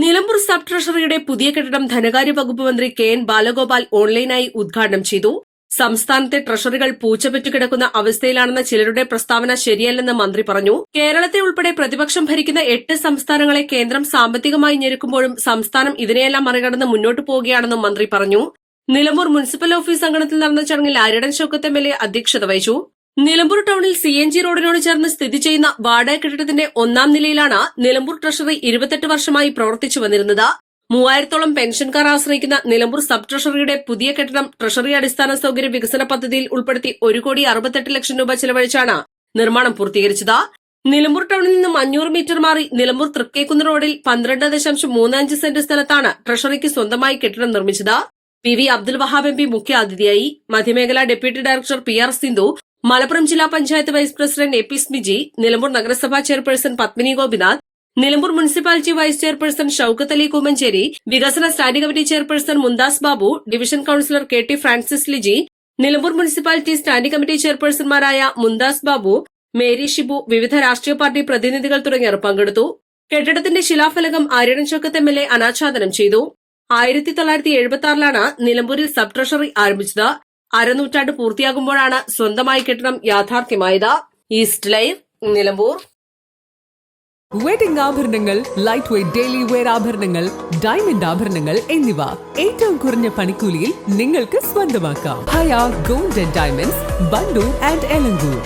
Nilambur sub ട്രഷറിയുടെ പുതിയ കെട്ടിടം ധനകാര്യ വകുപ്പ് മന്ത്രി കെ.എൻ. ബാലഗോപാൽ ഓൺലൈനായി ഉദ്ഘാടനം ചെയ്തു. സംസ്ഥാനത്തെ ട്രഷറികൾ പൂച്ചപെറ്റു കിടക്കുന്ന അവസ്ഥയിലാണെന്ന ചിലരുടെ പ്രസ്താവന ശരിയല്ലെന്ന് മന്ത്രി പറഞ്ഞു. കേരളത്തെ ഉൾപ്പെടെ പ്രതിപക്ഷം ഭരിക്കുന്ന 8 സംസ്ഥാനങ്ങളെ കേന്ദ്രം സാമ്പത്തികമായി ഞെരുക്കുമ്പോഴും സംസ്ഥാനം ഇതിനെയെല്ലാം മറികടന്ന് മുന്നോട്ടു പോവുകയാണെന്നും മന്ത്രി പറഞ്ഞു. നിലമ്പൂർ മുനിസിപ്പൽ ഓഫീസ് അങ്കണത്തിൽ നടന്ന ചടങ്ങിൽ ആര്യടൻ ഷൌക്കത്ത് എം.എൽ.എ അധ്യക്ഷത വഹിച്ചു. നിലമ്പൂർ ടൌണിൽ CNG റോഡിനോട് ചേർന്ന് സ്ഥിതി ചെയ്യുന്ന വാടക കെട്ടിടത്തിന്റെ 1ാം നിലയിലാണ് നിലമ്പൂർ ട്രഷറി 28 വർഷമായി പ്രവർത്തിച്ചു വന്നിരുന്നത്. 3000-ഓളം പെൻഷൻകാർ ആശ്രയിക്കുന്ന നിലമ്പൂർ സബ് ട്രഷറിയുടെ പുതിയ കെട്ടിടം ട്രഷറി അടിസ്ഥാന സൌകര്യ വികസന പദ്ധതിയിൽ ഉൾപ്പെടുത്തി 1,68,00,000 രൂപ ചെലവഴിച്ചാണ് നിർമ്മാണം പൂർത്തീകരിച്ചത്. നിലമ്പൂർ ടൌണിൽ നിന്നും 500 മീറ്റർ മാറി നിലമ്പൂർ തൃക്കേക്കുന്ന് റോഡിൽ 12.35 സെന്റ് സ്ഥലത്താണ് ട്രഷറിക്ക് സ്വന്തമായി കെട്ടിടം നിർമ്മിച്ചത്. PV അബ്ദുൽ വഹാബ് MP മുഖ്യ അതിഥിയായി. മധ്യമേഖലാ deputy director PR Sindhu, Malappuram ജില്ലാ panchayat vice president AP Smiji, Nilambur നഗരസഭാ chairperson Padmini Gopinath, Nilambur municipality vice chairperson Shoukath Ali Koomancheri, വികസന standing committee chairperson Mumtaz Babu, division councillor KT Francis Liji, Nilambur municipality standing committee ചെയർപേഴ്സൺമാരായ മുന്താസ് ബാബു, മേരി ഷിബു, വിവിധ രാഷ്ട്രീയ പാർട്ടി പ്രതിനിധികൾ തുടങ്ങിയവർ പങ്കെടുത്തു. കെട്ടിടത്തിന്റെ ശിലാഫലകം ആര്യടൻ ഷൌക്കത്ത് MLA അനാച്ഛാദനം ചെയ്തു. 1976-ലാണ് നിലമ്പൂരിൽ സബ് ട്രഷറി ആരംഭിച്ചത്. അരനൂറ്റാണ്ട് പൂർത്തിയാകുമ്പോഴാണ് സ്വന്തമായി കെട്ടിടം യാഥാർത്ഥ്യമായത്. East live, Nilambur. വെഡിംഗ് ആഭരണങ്ങൾ, ലൈറ്റ് വെയ്റ്റ് ഡെയിലി വെയർ ആഭരണങ്ങൾ, ഡയമണ്ട് ആഭരണങ്ങൾ എന്നിവ ഏറ്റവും കുറഞ്ഞ പണിക്കൂലിയിൽ നിങ്ങൾക്ക് സ്വന്തമാക്കാം. Haya gold and diamonds, Vandoor and Elankur.